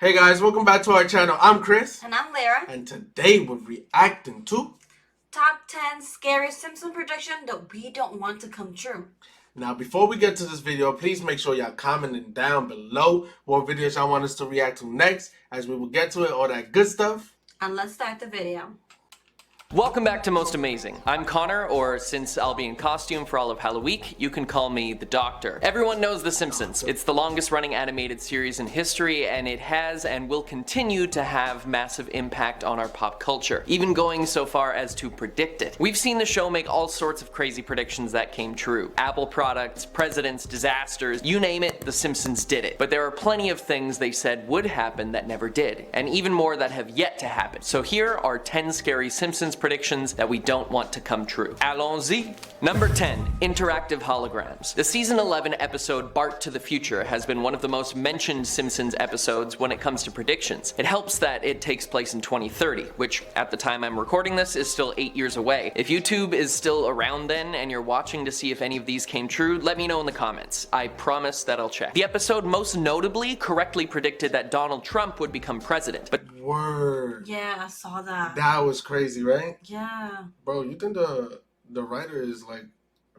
Hey guys, welcome back to our channel. I'm Chris. And I'm Lyra. And today we're reacting to Top 10 scary Simpson prediction that we don't want to come true. Now, before we get to this video, please make sure y'all commenting down below what videos y'all want us to react to next, as we will get to it, all that good stuff. And let's start the video. Welcome back to Most Amazing. I'm Connor, or since I'll be in costume for all of Halloween, you can call me the Doctor. Everyone knows The Simpsons. It's the longest running animated series in history, and it has and will continue to have massive impact on our pop culture, even going so far as to predict it. We've seen the show make all sorts of crazy predictions that came true. Apple products, presidents, disasters, you name it, The Simpsons did it. But there are plenty of things they said would happen that never did, and even more that have yet to happen. So here are 10 scary Simpsons predictions that we don't want to come true. Allons-y! Number 10. Interactive holograms. The season 11 episode Bart to the Future has been one of the most mentioned Simpsons episodes when it comes to predictions. It helps that it takes place in 2030, which at the time I'm recording this is still 8 years away. If YouTube is still around then and you're watching to see if any of these came true, let me know in the comments. I promise that I'll check. The episode most notably correctly predicted that Donald Trump would become president, but Word. Yeah, I saw that. That was crazy, right? Yeah. Bro, you think the writer is like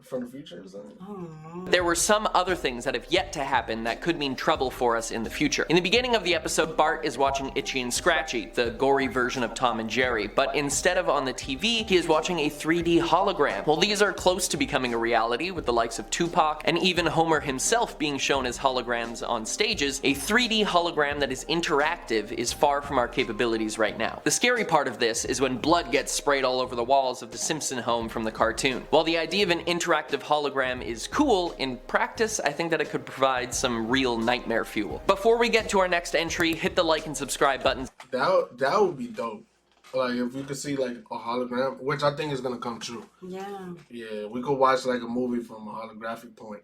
from the future or something? I don't know. there were some other things that have yet to happen that could mean trouble for us in the future. In the beginning of the episode, Bart is watching Itchy and Scratchy, the gory version of Tom and Jerry, but instead of on the TV, he is watching a 3D hologram. Well, these are close to becoming a reality with the likes of Tupac and even Homer himself being shown as holograms on stages. A 3D hologram that is interactive is far from our capabilities right now. The scary part of this is when blood gets sprayed all over the walls of the Simpson home from the cartoon. While the idea of an interactive hologram is cool, in practice I think that it could provide some real nightmare fuel. Before we get to our next entry, hit the like and subscribe buttons. That would be dope. Like if you could see like a hologram, which I think is gonna come true. Yeah. Yeah, we could watch like a movie from a holographic point.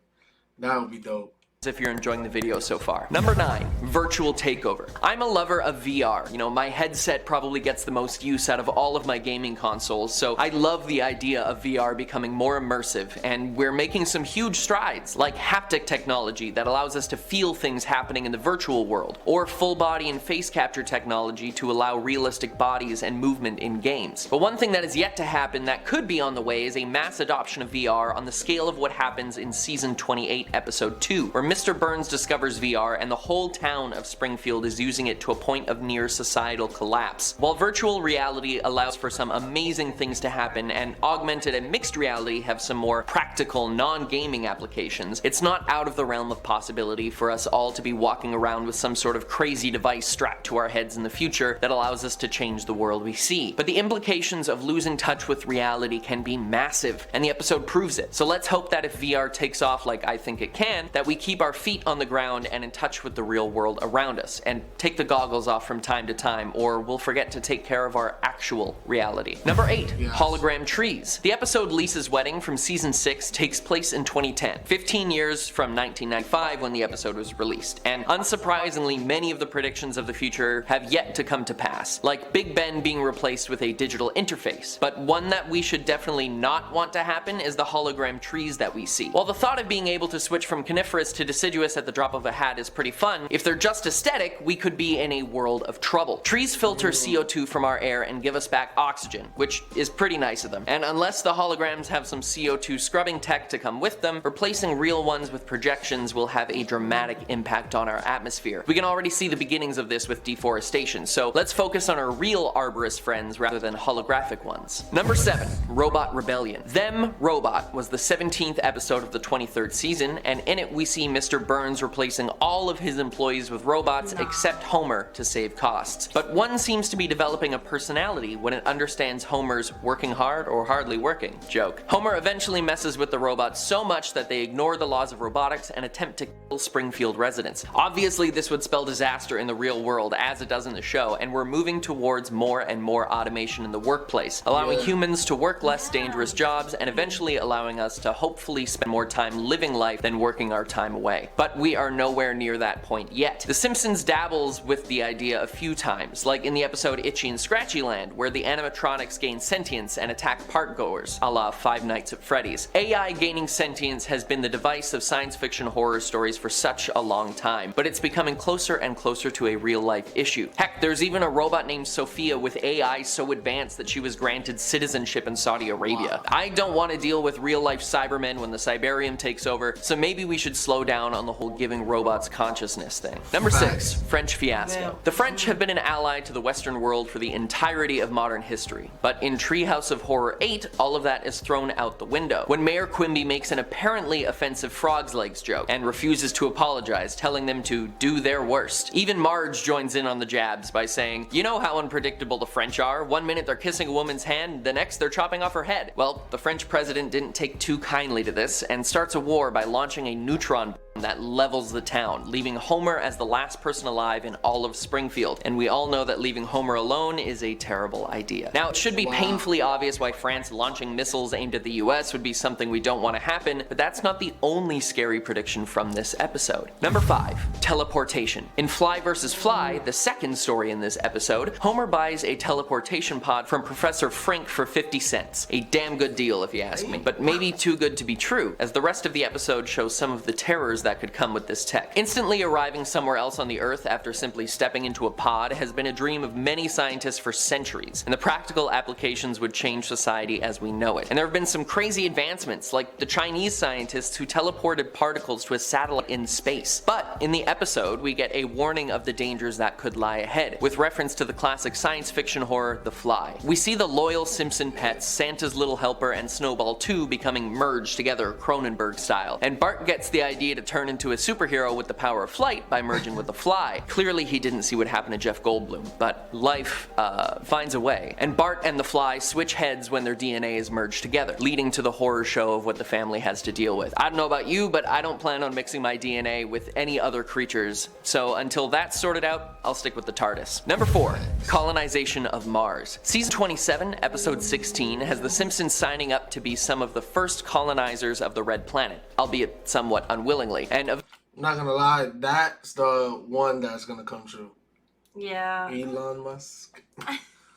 That would be dope. If you're enjoying the video so far. Number 9. Virtual takeover. I'm a lover of VR. You know, my headset probably gets the most use out of all of my gaming consoles, so I love the idea of VR becoming more immersive, and we're making some huge strides, like haptic technology that allows us to feel things happening in the virtual world, or full body and face capture technology to allow realistic bodies and movement in games. But one thing that is yet to happen that could be on the way is a mass adoption of VR on the scale of what happens in season 28, episode 2, where Mr. Burns discovers VR and the whole town of Springfield is using it to a point of near societal collapse. While virtual reality allows for some amazing things to happen and augmented and mixed reality have some more practical, non-gaming applications, it's not out of the realm of possibility for us all to be walking around with some sort of crazy device strapped to our heads in the future that allows us to change the world we see. But the implications of losing touch with reality can be massive, and the episode proves it. So let's hope that if VR takes off like I think it can, that we keep our feet on the ground and in touch with the real world around us, and take the goggles off from time to time, or we'll forget to take care of our actual reality. Number 8. Yes. Hologram trees. The episode Lisa's Wedding from season 6 takes place in 2010, 15 years from 1995 when the episode was released, and unsurprisingly many of the predictions of the future have yet to come to pass, like Big Ben being replaced with a digital interface. But one that we should definitely not want to happen is the hologram trees that we see. While the thought of being able to switch from coniferous to deciduous at the drop of a hat is pretty fun, if they're just aesthetic, we could be in a world of trouble. Trees filter CO2 from our air and give us back oxygen, which is pretty nice of them. And unless the holograms have some CO2 scrubbing tech to come with them, replacing real ones with projections will have a dramatic impact on our atmosphere. We can already see the beginnings of this with deforestation, so let's focus on our real arborist friends rather than holographic ones. Number 7. Robot Rebellion. Them Robot was the 17th episode of the 23rd season, and in it we see Mr. Burns replacing all of his employees with robots except Homer to save costs. But one seems to be developing a personality when it understands Homer's working hard or hardly working joke. Homer eventually messes with the robots so much that they ignore the laws of robotics and attempt to kill Springfield residents. Obviously this would spell disaster in the real world as it does in the show, and we're moving towards more and more automation in the workplace, allowing humans to work less dangerous jobs and eventually allowing us to hopefully spend more time living life than working our time away. But we are nowhere near that point yet. The Simpsons dabbles with the idea a few times, like in the episode Itchy and Scratchy Land, where the animatronics gain sentience and attack parkgoers, a la Five Nights at Freddy's. AI gaining sentience has been the device of science fiction horror stories stories for such a long time, but it's becoming closer and closer to a real-life issue. Heck, there's even a robot named Sophia with AI so advanced that she was granted citizenship in Saudi Arabia. I don't want to deal with real-life Cybermen when the Cyberium takes over, so maybe we should slow down on the whole giving robots consciousness thing. Number 6. French fiasco. The French have been an ally to the Western world for the entirety of modern history, but in Treehouse of Horror 8, all of that is thrown out the window when Mayor Quimby makes an apparently offensive frog's legs joke and refuses to apologize, telling them to do their worst. Even Marge joins in on the jabs by saying, "You know how unpredictable the French are. One minute they're kissing a woman's hand, the next they're chopping off her head." Well, the French president didn't take too kindly to this and starts a war by launching a neutron bomb that levels the town, leaving Homer as the last person alive in all of Springfield. And we all know that leaving Homer alone is a terrible idea. Now, it should be painfully obvious why France launching missiles aimed at the US would be something we don't want to happen, but that's not the only scary prediction from this episode. Number 5. Teleportation. In Fly vs. Fly, the second story in this episode, Homer buys a teleportation pod from Professor Frink for 50 cents. A damn good deal if you ask me, but maybe too good to be true, as the rest of the episode shows some of the terrors that could come with this tech. Instantly arriving somewhere else on the Earth after simply stepping into a pod has been a dream of many scientists for centuries, and the practical applications would change society as we know it. And there have been some crazy advancements, like the Chinese scientists who teleported particles to a satellite in space. But in the episode, we get a warning of the dangers that could lie ahead, with reference to the classic science fiction horror, The Fly. We see the loyal Simpson pets, Santa's Little Helper, and Snowball 2 becoming merged together Cronenberg style, and Bart gets the idea to turn into a superhero with the power of flight by merging with the Fly. Clearly he didn't see what happened to Jeff Goldblum, but life finds a way. And Bart and the Fly switch heads when their DNA is merged together, leading to the horror show of what the family has to deal with. I don't know about you, but I don't plan on mixing my DNA with any other creatures, so until that's sorted out, I'll stick with the TARDIS. Number 4. Colonization of Mars. Season 27, episode 16, has the Simpsons signing up to be some of the first colonizers of the Red Planet, albeit somewhat unwillingly. And I'm not gonna lie, that's the one that's gonna come true. Yeah. Elon Musk.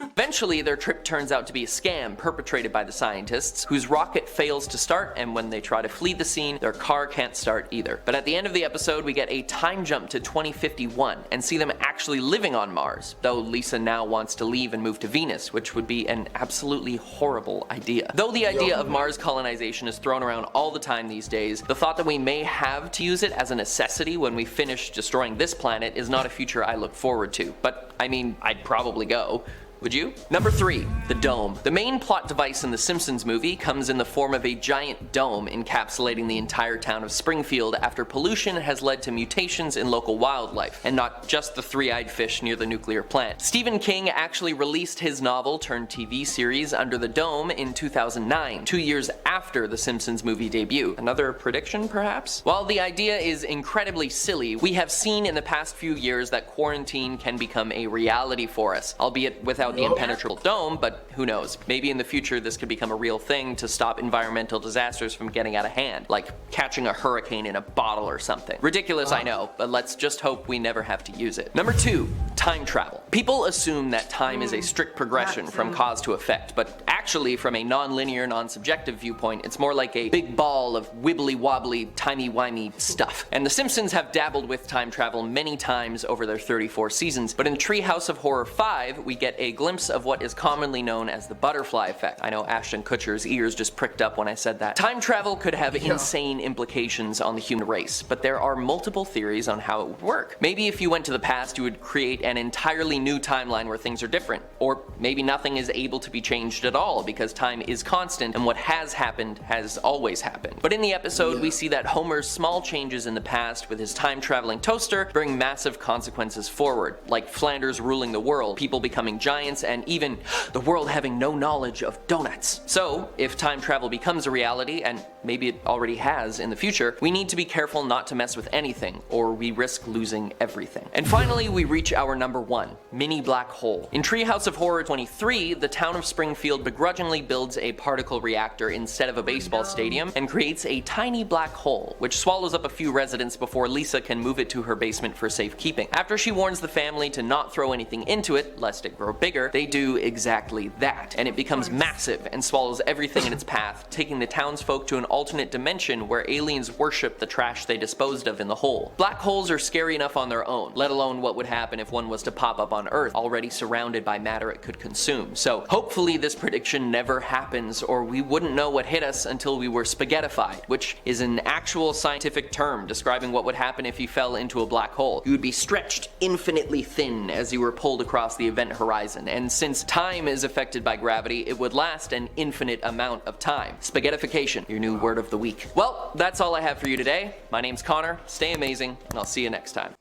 eventually, their trip turns out to be a scam perpetrated by the scientists, whose rocket fails to start, and when they try to flee the scene, their car can't start either. But at the end of the episode, we get a time jump to 2051 and see them actually living on Mars, though Lisa now wants to leave and move to Venus, which would be an absolutely horrible idea. Though the idea of Mars colonization is thrown around all the time these days, the thought that we may have to use it as a necessity when we finish destroying this planet is not a future I look forward to. But I mean, I'd probably go. Would you? Number 3, the dome. The main plot device in the Simpsons movie comes in the form of a giant dome encapsulating the entire town of Springfield after pollution has led to mutations in local wildlife, and not just the three-eyed fish near the nuclear plant. Stephen King actually released his novel turned TV series Under the Dome in 2009, 2 years after the Simpsons movie debut. Another prediction, perhaps? While the idea is incredibly silly, we have seen in the past few years that quarantine can become a reality for us, albeit without the impenetrable dome, but who knows, maybe in the future this could become a real thing to stop environmental disasters from getting out of hand, like catching a hurricane in a bottle or something. Ridiculous, I know, but let's just hope we never have to use it. Number 2, time travel. People assume that time is a strict progression from cause to effect, but actually from a non-linear, non-subjective viewpoint, it's more like a big ball of wibbly-wobbly, timey-wimey stuff. And the Simpsons have dabbled with time travel many times over their 34 seasons, but in Treehouse of Horror 5, we get a glimpse of what is commonly known as the butterfly effect. I know Ashton Kutcher's ears just pricked up when I said that. Time travel could have insane implications on the human race, but there are multiple theories on how it would work. Maybe if you went to the past, you would create an entirely new timeline where things are different. Or maybe nothing is able to be changed at all because time is constant and what has happened has always happened. But in the episode, we see that Homer's small changes in the past with his time-traveling toaster bring massive consequences forward, like Flanders ruling the world, people becoming giants, and even the world having no knowledge of donuts. So, if time travel becomes a reality, and maybe it already has in the future, we need to be careful not to mess with anything, or we risk losing everything. And finally, we reach our number 1, mini black hole. In Treehouse of Horror 23, the town of Springfield begrudgingly begrudgingly builds a particle reactor instead of a baseball stadium and creates a tiny black hole, which swallows up a few residents before Lisa can move it to her basement for safekeeping. After she warns the family to not throw anything into it, lest it grow bigger, they do exactly that, and it becomes massive and swallows everything in its path, taking the townsfolk to an alternate dimension where aliens worship the trash they disposed of in the hole. Black holes are scary enough on their own, let alone what would happen if one was to pop up on Earth, already surrounded by matter it could consume. So hopefully this prediction never happens, or we wouldn't know what hit us until we were spaghettified, which is an actual scientific term describing what would happen if you fell into a black hole. You would be stretched infinitely thin as you were pulled across the event horizon, and since time is affected by gravity, it would last an infinite amount of time. Spaghettification, your new word of the week. Well, that's all I have for you today. My name's Connor, stay amazing, and I'll see you next time.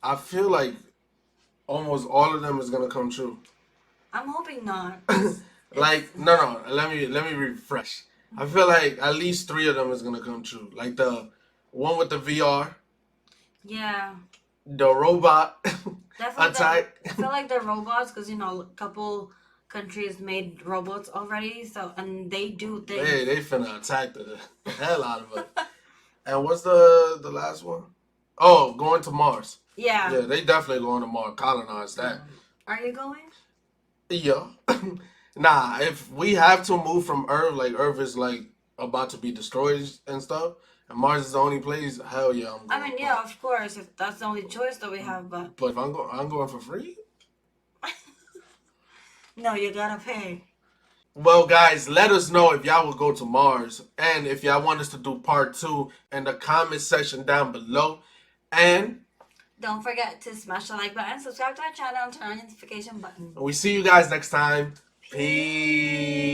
I feel like almost all of them is gonna come true. I'm hoping not. Like no, let me refresh. I feel like at least 3 of them is gonna come true. Like the one with the VR, Yeah. the robot Definitely. attack. I feel like they're robots because, a couple countries made robots already, and they do things. They finna attack the hell out of it. And what's the last one? Oh, going to Mars. Yeah. Yeah, they definitely going to Mars. Colonize that. Are you going? Yeah. Nah, if we have to move from Earth, like Earth is like about to be destroyed and stuff, and Mars is the only place, hell yeah, I'm going. I mean, yeah, of course, if that's the only choice that we have, but But if I'm going for free? no, you gotta pay. Well, guys, let us know if y'all will go to Mars, and if y'all want us to do part 2 in the comment section down below. And Don't forget to smash the like button, subscribe to our channel, and turn on the notification button. we see you guys next time. Peace.